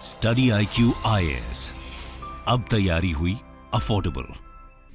Study IQ IAS, अब तैयारी हुई अफोर्डेबल।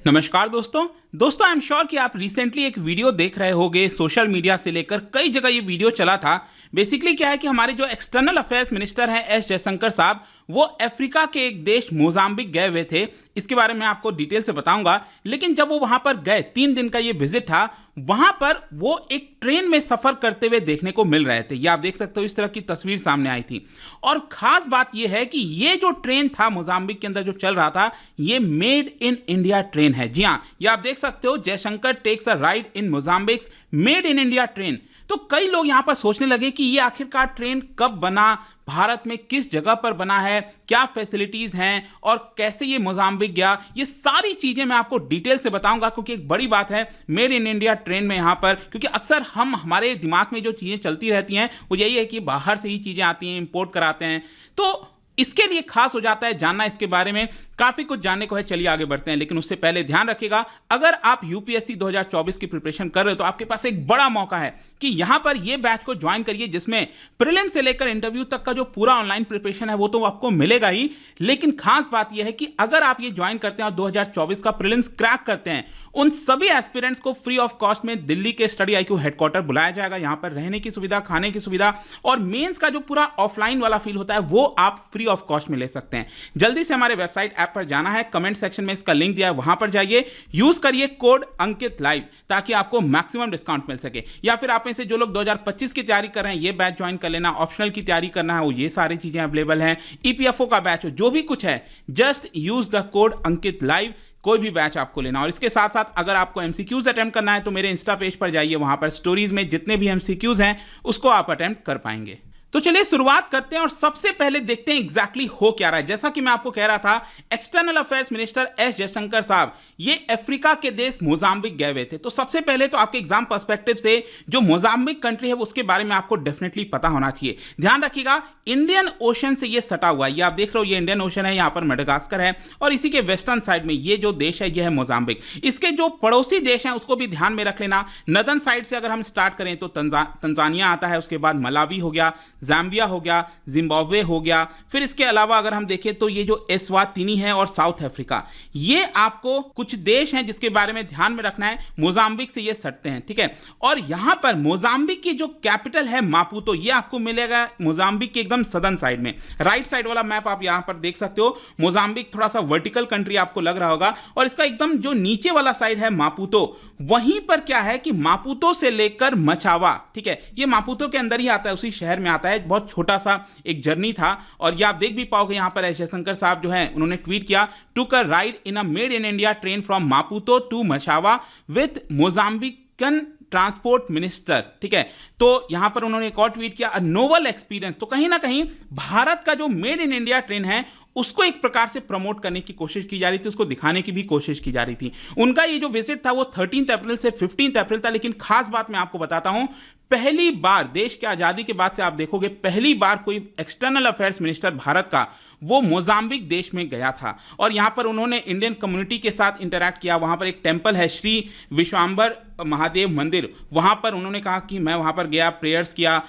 नमस्कार दोस्तों आई एम श्योर कि आप रिसेंटली एक वीडियो देख रहे होंगे। सोशल मीडिया से लेकर कई जगह ये वीडियो चला था। बेसिकली क्या है कि हमारे जो एक्सटर्नल अफेयर्स मिनिस्टर हैं एस जयशंकर साहब, वो अफ्रीका के एक देश मोजाम्बिक गए हुए थे। इसके बारे में आपको डिटेल से बताऊंगा। लेकिन जब वो वहां पर गए, 3 दिन का ये विजिट था, वहां पर वो एक ट्रेन में सफर करते हुए देखने को मिल रहे थे। ये आप देख सकते हो, इस तरह की तस्वीर सामने आई थी। और खास बात ये है कि ये जो ट्रेन था मोजाम्बिक के अंदर जो चल रहा था, ये मेड इन इंडिया ट्रेन है। जी हाँ, ये आप देख सकते हो, Jaishankar takes a ride in Mozambique's made in India train. तो कई लोग यहां पर सोचने लगे कि ये आखिरकार ट्रेन कब बना, भारत में किस जगह पर बना है, क्या फैसिलिटीज हैं और कैसे ये मोजाम्बिक गया। ये सारी चीजें मैं आपको डिटेल से बताऊंगा, क्योंकि एक बड़ी बात है मेड इन इंडिया ट्रेन में यहां पर, क्योंकि अक्सर हमारे दिमाग में जो चीजें चलती रहती हैं वो यही है कि बाहर से ही चीजें आती हैं, इंपोर्ट कराते हैं। तो इसके लिए खास हो जाता है जानना इसके बारे में। काफी कुछ जानने को है, चलिए आगे बढ़ते हैं। लेकिन उससे पहले ध्यान रखिएगा, अगर आप यूपीएससी 2024 की प्रिपरेशन कर रहे हो तो आपके पास एक बड़ा मौका है कि यहां पर ये बैच को ज्वाइन करिए, जिसमें प्रीलिम्स से लेकर इंटरव्यू तक का जो पूरा ऑनलाइन प्रिपरेशन है वो तो आपको मिलेगा ही। लेकिन खास बात यह है कि अगर आप ये ज्वाइन करते हैं और 2024 का प्रीलिम्स क्रैक करते हैं, उन सभी एस्पिरेंट्स को फ्री ऑफ कॉस्ट में दिल्ली के स्टडी IQ हेडक्वार्टर बुलाया जाएगा। यहां पर रहने की सुविधा, खाने की सुविधा और मेंस का जो पूरा ऑफलाइन वाला फील होता है वो आप फ्री ऑफ कॉस्ट में ले सकते हैं। जल्दी से हमारे वेबसाइट ऐप पर जाना है, कमेंट सेक्शन में इसका लिंक दिया है, वहां पर जाइए, यूज करिए कोड अंकित लाइव ताकि आपको मैक्सिमम डिस्काउंट मिल सके। या फिर आप में से जो लोग 2025 की तैयारी कर रहे हैं, ये बैच ज्वाइन कर लेना। ऑप्शनल की तैयारी करना है, वो ये सारी चीजें अवेलेबल हैं। EPFO का बैच हो, जो भी कुछ है, just use the code Ankit live, कोई भी बैच आपको लेना। और इसके साथ साथ अगर आपको MCQs अटेम्प्ट करना है तो मेरे इंस्टा पेज पर जाइए, वहां पर स्टोरीज में जितने भी MCQs हैं उसको आप अटेम्प्ट कर पाएंगे। तो चलिए शुरुआत करते हैं और सबसे पहले देखते हैं एग्जैक्टली हो क्या रहा है। जैसा कि मैं आपको कह रहा था, external affairs minister S Jaishankar साहब ये अफ्रीका के देश मोजाम्बिक गए हुए थे। तो सबसे पहले तो आपके एग्जाम पर्सपेक्टिव से जो मोजाम्बिक कंट्री है उसके बारे में आपको डेफिनेटली पता होना चाहिए। ध्यान रखिएगा, इंडियन ओशन से ये सटा हुआ है। ये आप देख रहे हो, ये इंडियन ओशन है, यहां पर मेडागास्कर है और इसी के वेस्टर्न साइड में ये जो देश है ये है मोजाम्बिक। इसके जो पड़ोसी देश हैं उसको भी ध्यान में रख लेना। नदर्न साइड से अगर हम स्टार्ट करें तो तंजानिया आता है, उसके बाद मलावी हो गया, जाम्बिया हो गया, जिम्बाब्वे हो गया। फिर इसके अलावा अगर हम देखें तो ये जो एस्वातिनी है और साउथ अफ्रीका, ये आपको कुछ देश हैं जिसके बारे में ध्यान में रखना है। मोजाम्बिक से ये सटते हैं, ठीक है। और यहां पर मोजाम्बिक की जो कैपिटल है मापुतो, ये आपको मिलेगा मोजाम्बिक के एकदम सदर्न साइड में। राइट साइड वाला मैप आप यहां पर देख सकते हो। मोजाम्बिक थोड़ा सा वर्टिकल कंट्री आपको लग रहा होगा और इसका एकदम जो नीचे वाला साइड है मापुतो, वहीं पर क्या है कि मापुतो से लेकर मचावा, ठीक है, ये मापुतो के अंदर ही आता है, उसी शहर में आता है। बहुत छोटा सा एक जर्नी था और ये आप देख भी पाओगे यहां पर एस जयशंकर साहब जो है उन्होंने ट्वीट किया, took a ride in a made in India train from Maputo to Machava with Mozambican transport minister, ठीक है। तो यहां पर उन्होंने एक और ट्वीट किया, अ नोवल एक्सपीरियंस। तो कहीं ना कहीं भारत का जो मेड इन इंडिया ट्रेन है उसको एक प्रकार से प्रमोट करने की कोशिश की जा रही थी, उसको दिखाने की भी कोशिश की जा रही थी। उनका ये जो विजिट था वो 13 अप्रैल से 15 अप्रैल था। लेकिन खास बात मैं आपको बताता हूं, पहली बार देश की आजादी के बाद से आप देखोगे पहली बार कोई एक्सटर्नल अफेयर्स मिनिस्टर भारत का वो मोजाम्बिक देश में गया था और यहां पर उन्होंने इंडियन कम्युनिटी के साथ इंटरैक्ट किया। वहां पर एक टेंपल है, श्री विश्वाम्बर महादेव मंदिर, वहां पर उन्होंने कहा कि मैं वहां पर गया, प्रेयर्स किया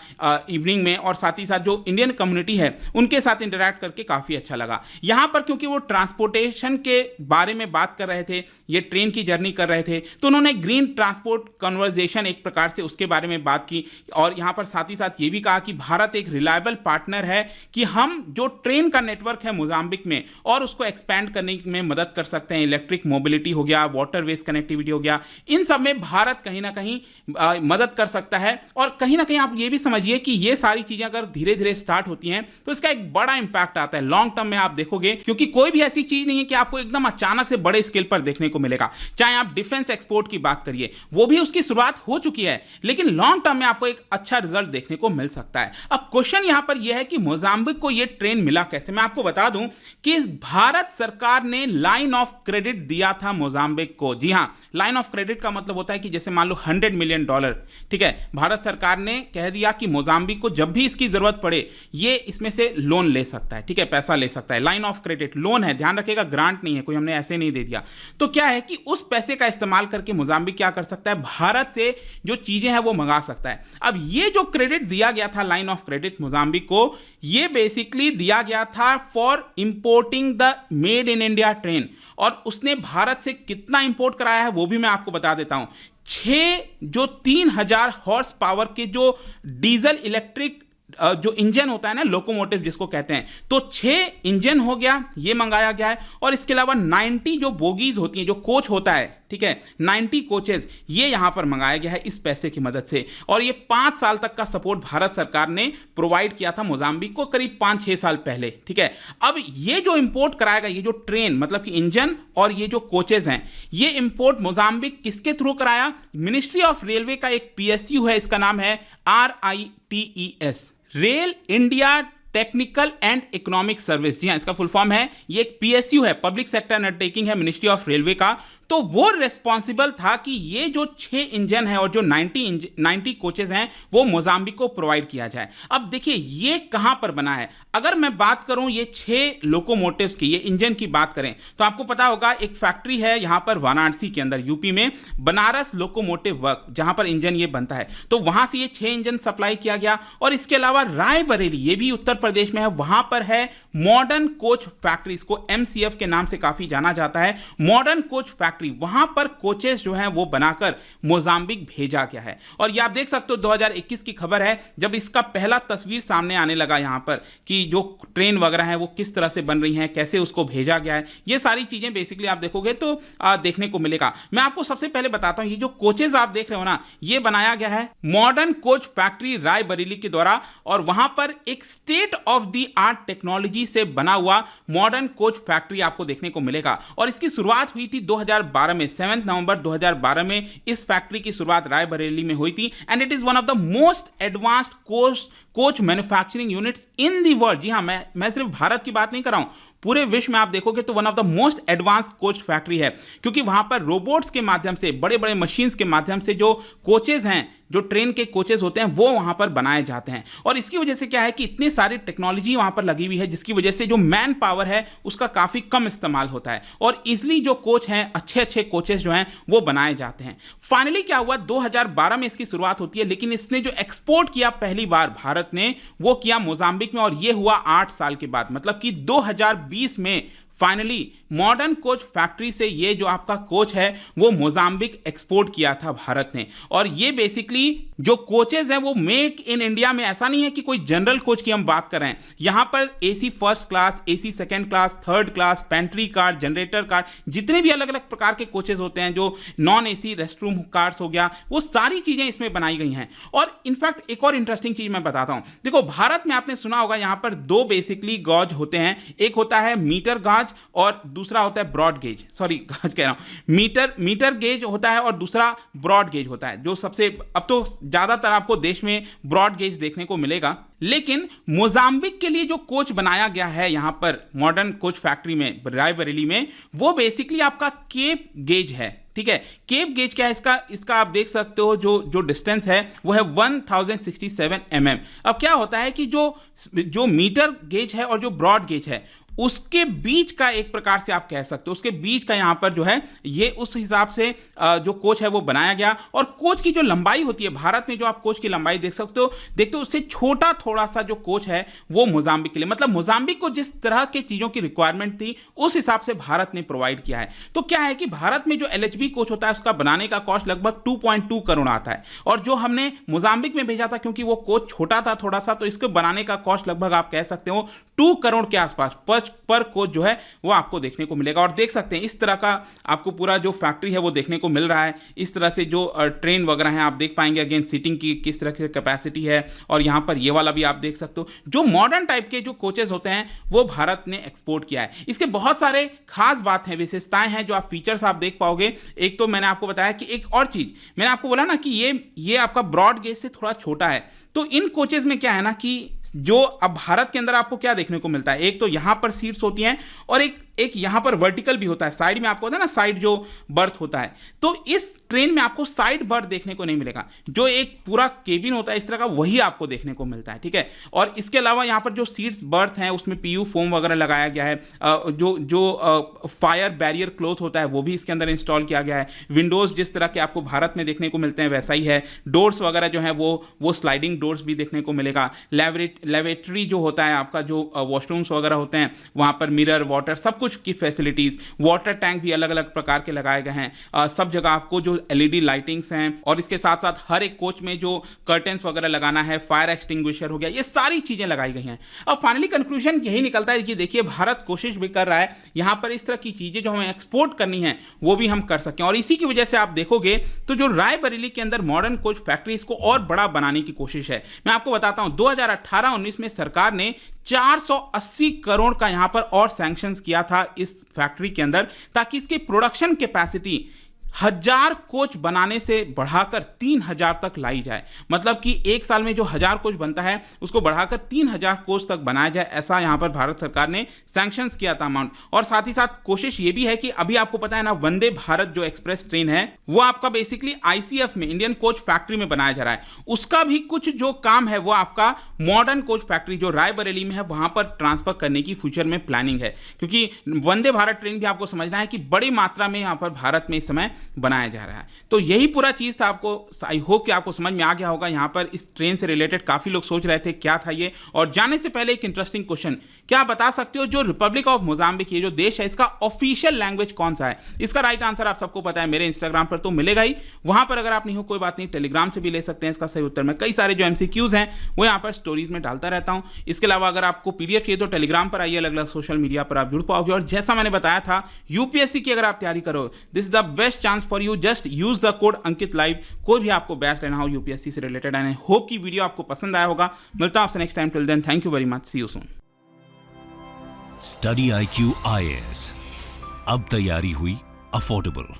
इवनिंग में, और साथ ही साथ जो इंडियन कम्युनिटी है उनके साथ इंटरैक्ट करके काफी अच्छा लगा। यहां पर क्योंकि वो ट्रांसपोर्टेशन के बारे में बात कर रहे थे, ये ट्रेन की जर्नी कर रहे थे, तो उन्होंने ग्रीन ट्रांसपोर्ट कन्वर्सेशन एक प्रकार से उसके बारे में बात की। और यहां पर साथ ही साथ ये भी कहा कि भारत एक रिलायबल पार्टनर है, कि हम जो ट्रेन का नेटवर्क है मोजाम्बिक में और उसको एक्सपैंड करने में मदद कर सकते हैं। इलेक्ट्रिक मोबिलिटी हो गया, वाटरवेज कनेक्टिविटी हो गया, इन सब में भारत कहीं ना कहीं मदद कर सकता है। और कहीं ना कहीं आप ये भी समझिए कि ये सारी चीजें अगर धीरे धीरे स्टार्ट होती हैं तो इसका एक बड़ा इंपैक्ट आता है लॉन्ग टर्म में, आप देखोगे, क्योंकि कोई भी ऐसी चीज नहीं है कि आपको एकदम अचानक से बड़े स्केल पर देखने को मिलेगा। चाहे आप डिफेंस एक्सपोर्ट की बात करिए, वो भी उसकी शुरुआत हो चुकी है, लेकिन लॉन्ग टर्म में आपको एक अच्छा रिजल्ट देखने को मिल सकता है। अब क्वेश्चन यहां पर यह है कि मोजाम्बिक को यह ट्रेन मिला कैसे। मैं आपको बता दूं कि भारत सरकार ने लाइन ऑफ क्रेडिट दिया था मोजाम्बिक को। जी हां, लाइन ऑफ क्रेडिट का मतलब होता है कि जैसे मान लो $100 मिलियन, ठीक है, भारत सरकार ने कह दिया कि मोजाम्बिक को जब भी इसकी जरूरत पड़े ये इसमें से लोन ले सकता है, ठीक है, पैसा ले सकता है। लाइन ऑफ क्रेडिट लोन है, ध्यान रखिएगा, ग्रांट नहीं है, कोई हमने ऐसे नहीं दे दिया। तो क्या है कि उस पैसे का इस्तेमाल करके मोजाम्बिक क्या कर सकता है, भारत से जो चीजें हैं वो मंगा सकता है। सकता है। अब ये जो क्रेडिट दिया गया था, लाइन ऑफ क्रेडिट मोजाम्बिक को, ये बेसिकली दिया गया था for importing the made in India train, और उसने भारत से कितना इंपोर्ट कराया है वो भी मैं आपको बता देता हूं। 3000 हॉर्स पावर के जो डीजल इलेक्ट्रिक जो इंजन होता है ना, लोकोमोटिव जिसको कहते हैं, तो 6 इंजन हो गया, ये मंगाया गया है। और इसके अलावा 90 जो बोगीज होती हैं, जो कोच होता है, ठीक है, 90 कोचेज, ये यहां पर मंगाया गया है इस पैसे की मदद से। और ये 5 साल तक का सपोर्ट भारत सरकार ने प्रोवाइड किया था मोजाम्बिक को, करीब 5-6 साल पहले, ठीक है। अब ये जो इंपोर्ट कराएगा, ये जो ट्रेन मतलब कि इंजन और ये जो कोचेज हैं, ये इंपोर्ट मोजाम्बिक किसके थ्रू कराया? मिनिस्ट्री ऑफ रेलवे का एक PSU है, इसका नाम है RITES, rail India technical and economic service. जी हाँ, इसका फुल फॉर्म है, ये एक PSU है, पब्लिक सेक्टर अंडरटेकिंग है मिनिस्ट्री ऑफ रेलवे का। तो वो रिस्पॉन्सिबल था कि ये जो 6 इंजन है और जो 90 कोचेज हैं वो मोजाम्बिक को प्रोवाइड किया जाए। अब देखिए ये कहां पर बना है। अगर मैं बात करूं ये 6 लोकोमोटिव्स की, ये इंजन की बात करें, तो आपको पता होगा एक फैक्ट्री है यहां पर वाराणसी के अंदर, यूपी में, बनारस लोकोमोटिव वर्क, जहां पर इंजन ये बनता है। तो वहां से ये 6 इंजन सप्लाई किया गया। और इसके अलावा रायबरेली, ये भी उत्तर प्रदेश में है, वहां पर है मॉडर्न कोच फैक्ट्री, इसको MCF के नाम से काफी जाना जाता है, मॉडर्न कोच फैक्ट्री, वहां पर कोचेस जो हैं वो बनाकर मोजाम्बिक भेजा गया है। और ये आप देख सकते हो 2021 की खबर है, जब इसका पहला तस्वीर सामने आने लगा यहां पर कि जो ट्रेन वगैरह है वो किस तरह से बन रही हैं, कैसे उसको भेजा गया है, ये सारी चीजें बेसिकली आप देखोगे तो देखने को मिलेगा। मैं आपको सबसे पहले बताता हूं, ये जो कोचेस आप देख रहे हो ना, ये बनाया गया है मॉडर्न कोच फैक्ट्री रायबरेली के द्वारा, और वहां पर एक state of the art technology से बना हुआ मॉडर्न कोच फैक्ट्री आपको देखने को मिलेगा। और इसकी शुरुआत हुई थी 2012 में, 7 नवंबर 2012 में इस फैक्ट्री की शुरुआत रायबरेली में हुई थी। And it is one of the most advanced coach manufacturing units in the world. जी हां, मैं सिर्फ भारत की बात नहीं कर रहा हूं, पूरे विश्व में आप देखोगे तो one of the most advance coach factory है, क्योंकि वहां पर रोबोट्स के माध्यम से, बड़े बड़े मशीन्स के माध्यम से जो कोचेज हैं, जो ट्रेन के कोचेज होते हैं, वो वहां पर बनाए जाते हैं। और इसकी वजह से क्या है कि इतनी सारी टेक्नोलॉजी वहां पर लगी हुई है, जिसकी वजह से जो मैन पावर है उसका काफी कम इस्तेमाल होता है, और इसलिए जो कोच हैं, अच्छे कोचेज जो हैं वो बनाए जाते हैं। फाइनली क्या हुआ, 2012 में इसकी शुरुआत होती है, लेकिन इसने जो एक्सपोर्ट किया पहली बार भारत ने, वो किया मोजाम्बिक में, और ये हुआ 8 साल के बाद, मतलब कि 2020 में फाइनली मॉडर्न कोच फैक्ट्री से ये जो आपका कोच है वो मोजाम्बिक एक्सपोर्ट किया था भारत ने। और ये बेसिकली जो कोचेज हैं वो मेक इन इंडिया में, ऐसा नहीं है कि कोई जनरल कोच की हम बात कर रहे हैं, यहां पर AC first class, AC second class, third class, pantry car, generator car, जितने भी अलग अलग प्रकार के कोचेज होते हैं, जो नॉन AC रेस्टरूम कार्स हो गया, वो सारी चीजें इसमें बनाई गई हैं। और इनफैक्ट एक और इंटरेस्टिंग चीज मैं बताता हूं, देखो भारत में आपने सुना होगा यहां पर 2 बेसिकली गॉज होते हैं, एक होता है मीटर गॉज और दूसरा होता है ब्रॉड गेज, सॉरी गॉज कह रहा हूं, मीटर गेज होता है और दूसरा ब्रॉड गेज होता है, जो सबसे अब तो ज्यादातर आपको देश में ब्रॉड गेज देखने को मिलेगा। लेकिन मोजाम्बिक के लिए जो कोच बनाया गया है यहां पर मॉडर्न कोच फैक्ट्री में रायबरेली में, वो बेसिकली आपका केप गेज है, ठीक है। केप गेज क्या है इसका आप देख सकते हो, जो डिस्टेंस है वो है 1067 mm। अब क्या होता है कि जो मीटर गेज है और जो ब्रॉड गेज है उसके बीच का, एक प्रकार से आप कह सकते हो उसके बीच का यहां पर जो है, ये उस हिसाब से जो कोच है वो बनाया गया। और कोच की जो लंबाई होती है, भारत में जो आप कोच की लंबाई देखते हो उससे छोटा थोड़ा सा जो कोच है वो मोजाम्बिक के लिए, मतलब मोजाम्बिक को जिस तरह की चीजों की रिक्वायरमेंट थी उस हिसाब से भारत ने प्रोवाइड किया है। तो क्या है कि भारत में जो LHB कोच होता है उसका बनाने का कॉस्ट लगभग 2.2 करोड़ आता है, और जो हमने मोजाम्बिक में भेजा था, क्योंकि वो कोच छोटा था थोड़ा सा, तो इसको बनाने का कॉस्ट लगभग आप कह सकते हो 2 करोड़ के आसपास पर कोच जो है वो आपको देखने को मिलेगा। और देख सकते हैं इस तरह का आपको पूरा जो फैक्ट्री है वो देखने को मिल रहा है। इस तरह से जो ट्रेन वगैरह हैं आप देख पाएंगे, अगेन सीटिंग की किस तरह से कैपेसिटी है, और यहां पर ये वाला भी आप देख सकते हो। जो मॉडर्न टाइप के जो कोचेस होते हैं वो भारत ने एक्सपोर्ट किया है। इसके बहुत सारे खास बात है, विशेषताएं हैं, जो आप फीचर्स आप देख पाओगे। एक तो मैंने आपको बताया कि एक और चीज मैंने आपको बोला ना कि ये आपका ब्रॉड गेज से थोड़ा छोटा है। तो इन कोचेस में क्या है ना कि जो अब भारत के अंदर आपको क्या देखने को मिलता है, एक तो यहां पर सीट्स होती हैं और एक एक यहाँ पर वर्टिकल भी होता है, साइड में आपको होता है ना साइड जो बर्थ होता है, तो इस ट्रेन में आपको साइड बर्थ देखने को नहीं मिलेगा। जो एक पूरा केबिन होता है इस तरह का वही आपको देखने को मिलता है, ठीक है। और इसके अलावा यहाँ पर जो सीट्स बर्थ हैं उसमें पीयू फोम वगैरह लगाया गया है। जो फायर बैरियर क्लॉथ होता है वो भी इसके अंदर इंस्टॉल किया गया है। विंडोज जिस तरह के आपको भारत में देखने को मिलते हैं वैसा ही है। डोर्स वगैरह जो है वो स्लाइडिंग डोर्स भी देखने को मिलेगा। लेवेटरी जो होता है आपका, जो वॉशरूम्स वगैरह होते हैं वहाँ पर मिरर, वाटर, सब कुछ की फैसिलिटीज, वाटर टैंक भी अलग अलग प्रकार के लगाए गए हैं। सब जगह आपको जो एलईडी लाइटिंग्स हैं, और इसके साथ साथ हर एक कोच में जो कर्टेंस वगैरह लगाना है, फायर एक्सटिंग्विशर हो गया, ये सारी चीजें लगाई गई हैं। अब फाइनली कंक्लूजन यही निकलता है कि देखिए भारत कोशिश भी कर रहा है यहाँ पर इस तरह की चीजें जो हमें एक्सपोर्ट करनी है वो भी हम कर सकें। और इसी की वजह से आप देखोगे तो जो रायबरेली के अंदर मॉडर्न कोच फैक्ट्री, इसको और बड़ा बनाने की कोशिश है। मैं आपको बताता हूं 2018-19 में सरकार ने 480 करोड़ का यहां पर और सैंक्शंस किया था इस फैक्ट्री के अंदर, ताकि इसकी प्रोडक्शन कैपेसिटी 1000 कोच बनाने से बढ़ाकर 3000 तक लाई जाए। मतलब कि एक साल में जो 1000 कोच बनता है उसको बढ़ाकर 3000 कोच तक बनाया जाए, ऐसा यहां पर भारत सरकार ने सैंक्शंस किया था अमाउंट। और साथ ही साथ कोशिश ये भी है कि अभी आपको पता है ना, वंदे भारत जो एक्सप्रेस ट्रेन है वो आपका बेसिकली आईसीएफ में, इंडियन कोच फैक्ट्री में बनाया जा रहा है। उसका भी कुछ जो काम है वो आपका मॉडर्न कोच फैक्ट्री जो रायबरेली में है वहां पर ट्रांसफर करने की फ्यूचर में प्लानिंग है। क्योंकि वंदे भारत ट्रेन भी आपको समझना है कि बड़ी मात्रा में यहां पर भारत में इस समय बनाया जा रहा है। तो यही पूरा चीज था। आपको आई होप कि आपको समझ में आ गया होगा। यहां पर इस ट्रेन से रिलेटेड काफी लोग सोच रहे थे क्या था ये। और जाने से पहले एक इंटरेस्टिंग क्वेश्चन, क्या आप बता सकते हो जो रिपब्लिक ऑफ मोजाम्बिक ये जो देश है इसका ऑफिशियल लैंग्वेज कौन सा है? इसका राइट आंसर आप सबको पता है, मेरे इंस्टाग्राम पर तो मिलेगा ही। वहां पर अगर आप नहीं हो कोई बात नहीं, टेलीग्राम से भी ले सकते हैं इसका सही उत्तर। मैं कई सारे जो एमसीक्यूज हैं वो यहां पर स्टोरीज में डालता रहता हूं। इसके अलावा अगर आपको पीडीएफ चाहिए तो टेलीग्राम पर आइए, अलग अलग सोशल मीडिया पर आप जुड़ पाओगे। और जैसा मैंने बताया था, यूपीएससी की अगर आप तैयारी करो, this is the best chance for you. Just use the code Ankit live. कोई भी आपको बैच लेना हो यूपीएससी से रिलेटेड, एंड आई होप की वीडियो आपको पसंद आया होगा। मिलता हूं आपसे next time. Till then, thank you very much, see you soon. Study IQ IAS, अब तैयारी हुई अफोर्डेबल।